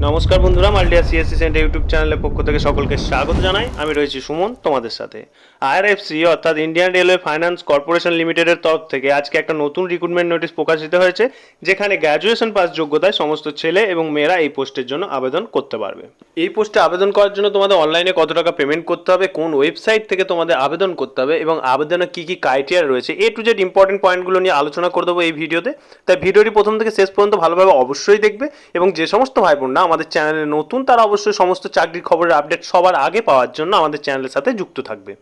নমস্কার বন্ধুরা, মাল্টিয়া CSC centre YouTube চ্যানেলের পক্ষ থেকে সকলকে স্বাগত জানাই। আমি রয়েছি সুমন তোমাদের সাথে। আইআরএফসি অর্থাৎ ইন্ডিয়ান রেলওয়ে ফাইন্যান্স কর্পোরেশন লিমিটেডের তরফ থেকে আজকে একটা নতুন রিক্রুটমেন্ট নোটিশ প্রকাশিত হয়েছে, যেখানে গ্র্যাজুয়েশন পাস যোগ্যতায় সমস্ত ছেলে এবং মেয়েরা এই পোস্টের জন্য আবেদন করতে পারবে। এই পোস্টে আবেদন করার জন্য তোমাদের অনলাইনে কত টাকা পেমেন্ট করতে হবে, কোন ওয়েবসাইট থেকে তোমাদের আবেদন করতে হবে এবং আবেদনের কী কী ক্রাইটেরিয়া রয়েছে, এ টু জেড ইম্পর্টেন্ট পয়েন্টগুলো নিয়ে আলোচনা করে দেবো এই ভিডিওতে। তাই ভিডিওটি প্রথম থেকে শেষ পর্যন্ত ভালোভাবে অবশ্যই দেখবে এবং যে সমস্ত ভাই বোনরা আমাদের চ্যানেলে নতুন তারা অবশ্যই সমস্ত চাকরির খবরের আপডেট সবার আগে পাওয়ার জন্য আমাদের চ্যানেলের সাথে যুক্ত থাকবে।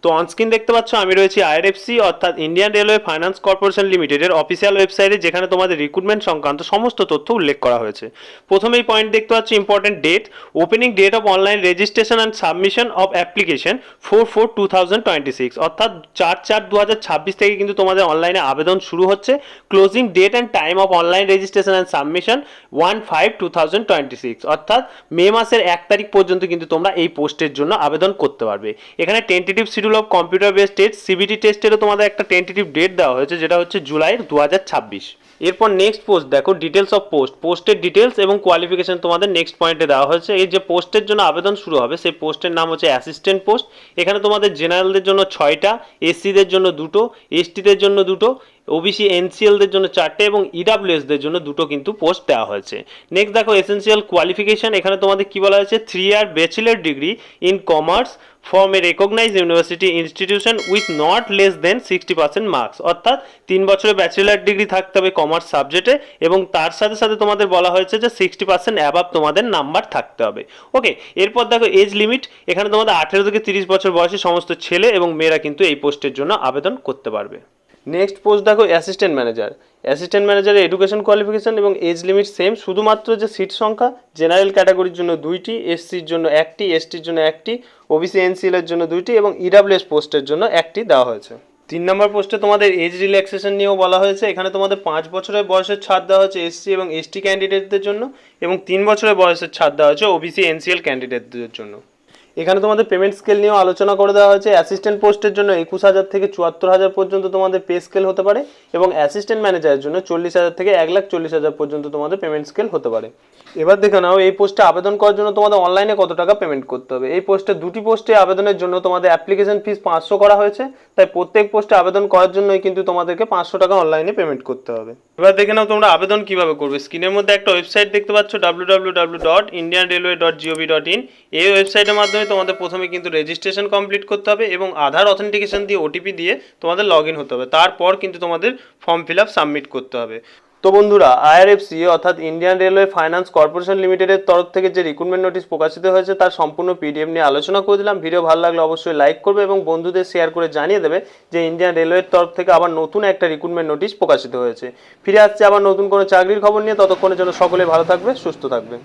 তো অনস্ক্রিন দেখতে পাচ্ছ আমি রয়েছি আইআরএফসি অর্থাৎ ইন্ডিয়ান রেলওয়ে ফাইন্যান্স কর্পোরেশন লিমিটেডের অফিসিয়াল ওয়েবসাইটে, যেখানে তোমাদের রিক্রুটমেন্ট সংক্রান্ত সমস্ত তথ্য উল্লেখ করা হয়েছে। প্রথমেই পয়েন্ট দেখতে পাচ্ছ important date, opening date of online registration and submission of application 4/4/2026 অর্থাৎ 4/4/2026 থেকে কিন্তু তোমাদের অনলাইনে আবেদন শুরু হচ্ছে। Closing date and time of online registration and submission 1/5/2026 অর্থাৎ মে মাসের 1 তারিখ পর্যন্ত কিন্তু তোমরা এই পোস্টের জন্য আবেদন করতে পারবে। এখানে tentative schedule of computer based test CBT টেস্টেরও তোমাদের একটা টেন্টেটিভ ডেট দেওয়া হয়েছে, যেটা হচ্ছে জুলাই 2026। এরপর নেক্সট পোস্ট দেখো, ডিটেলস অফ পোস্টের ডিটেলস এবং কোয়ালিফিকেশন তোমাদের নেক্সট পয়েন্টে দেওয়া হয়েছে। এই যে পোস্টের জন্য আবেদন শুরু হবে সেই পোস্টের নাম হচ্ছে অ্যাসিস্ট্যান্ট পোস্ট। এখানে তোমাদের জেনারেলদের জন্য 6টা, এসসিদের জন্য 2টো, এসটিদের জন্য 2টো, ওবিসি এনসিএলদের জন্য 4টে এবং ইডাব্লিউএসদের জন্য 2টো কিন্তু পোস্ট দেওয়া হয়েছে। নেক্সট দেখো এসেন্সিয়াল কোয়ালিফিকেশন, এখানে তোমাদের কি বলা হয়েছে, 3 year bachelor degree in commerce from a recognised university institution with not less than 60% marks অর্থাৎ 3 বছরের ব্যাচেলর ডিগ্রি থাকতে হবে কমার্স সাবজেক্টে এবং তার সাথে সাথে তোমাদের বলা হয়েছে যে 60% অ্যাবাভ তোমাদের নাম্বার থাকতে হবে। ওকে, এরপর দেখো এজ লিমিট, এখানে তোমাদের 18 থেকে 30 বছর বয়সী সমস্ত ছেলে এবং মেয়েরা কিন্তু এই পোস্টের জন্য আবেদন করতে পারবে। নেক্সট পোস্ট দেখো অ্যাসিস্ট্যান্ট ম্যানেজারের এডুকেশন কোয়ালিফিকেশন এবং এজ লিমিট সেম, শুধুমাত্র যে সিট সংখ্যা জেনারেল ক্যাটাগরির জন্য 2টি, এসসির জন্য 1টি, এসটির জন্য 1টি, ওবিসি এনসিএল এর জন্য 2টি এবং ইডাব্লিউএস পোস্টের জন্য 1টি দেওয়া হয়েছে। 3 নম্বর পোস্টে তোমাদের এজ রিল্যাক্সেশন নিয়েও বলা হয়েছে। এখানে তোমাদের 5 বছরের বয়সের ছাড় দেওয়া হয়েছে এসসি এবং এসটি ক্যান্ডিডেটদের জন্য এবং 3 বছরের বয়সের ছাড় দেওয়া হয়েছে ওবিসি এনসিএল ক্যান্ডিডেটদের জন্য। এখানে তোমাদের পেমেন্ট স্কেল নিয়েও আলোচনা করে দেওয়া হয়েছে। অ্যাসিস্ট্যান্ট পোস্টের জন্য 21,000 থেকে 74,000 পর্যন্ত তোমাদের পে স্কেল হতে পারে এবং অ্যাসিস্ট্যান্ট ম্যানেজারের জন্য 40,000 থেকে 1,40,000 পর্যন্ত তোমাদের পেমেন্ট স্কেল হতে পারে। এবার দেখে নাও এই পোস্টে আবেদন করার জন্য তোমাদের অনলাইনে কত টাকা পেমেন্ট করতে হবে। এই পোস্টে 2টি পোস্টে আবেদনের জন্য তোমাদের অ্যাপ্লিকেশন ফিস 500 করা হয়েছে, তাই প্রত্যেক পোস্টে আবেদন করার জন্যই কিন্তু তোমাদেরকে 500 টাকা অনলাইনে পেমেন্ট করতে হবে। এবার দেখে নাও তোমরা আবেদন কিভাবে করবে। স্ক্রিনের মধ্যে একটা ওয়েবসাইট দেখতে পাচ্ছ www.indianrailway.gov.in। এই ওয়েবসাইটের মাধ্যমে তোমাদের প্রথমে কিন্তু রেজিস্ট্রেশন কমপ্লিট করতে হবে এবং আধার অথেন্টিকেশন দিয়ে ওটিপি দিয়ে তোমাদের লগ ইন হতে হবে। তারপর কিন্তু তোমাদের ফর্ম ফিল আপ সাবমিট করতে হবে। তো বন্ধুরা, আইআরএফসি অর্থাৎ ইন্ডিয়ান রেলওয়ে ফাইন্যান্স কর্পোরেশন লিমিটেডের তরফ থেকে যে রিক্রুটমেন্ট নোটিশ প্রকাশিত হয়েছে তার সম্পূর্ণ পিডিএফ নিয়ে আলোচনা করে দিলাম। ভিডিও ভালো লাগলে অবশ্যই লাইক করবে এবং বন্ধুদের শেয়ার করে জানিয়ে দেবে যে ইন্ডিয়ান রেলওয়ের তরফ থেকে আবার নতুন একটা রিক্রুটমেন্ট নোটিশ প্রকাশিত হয়েছে। ফিরে আসছে আবার নতুন কোনো চাকরির খবর নিয়ে, ততক্ষণের জন্য সকলে ভালো থাকবে, সুস্থ থাকবে।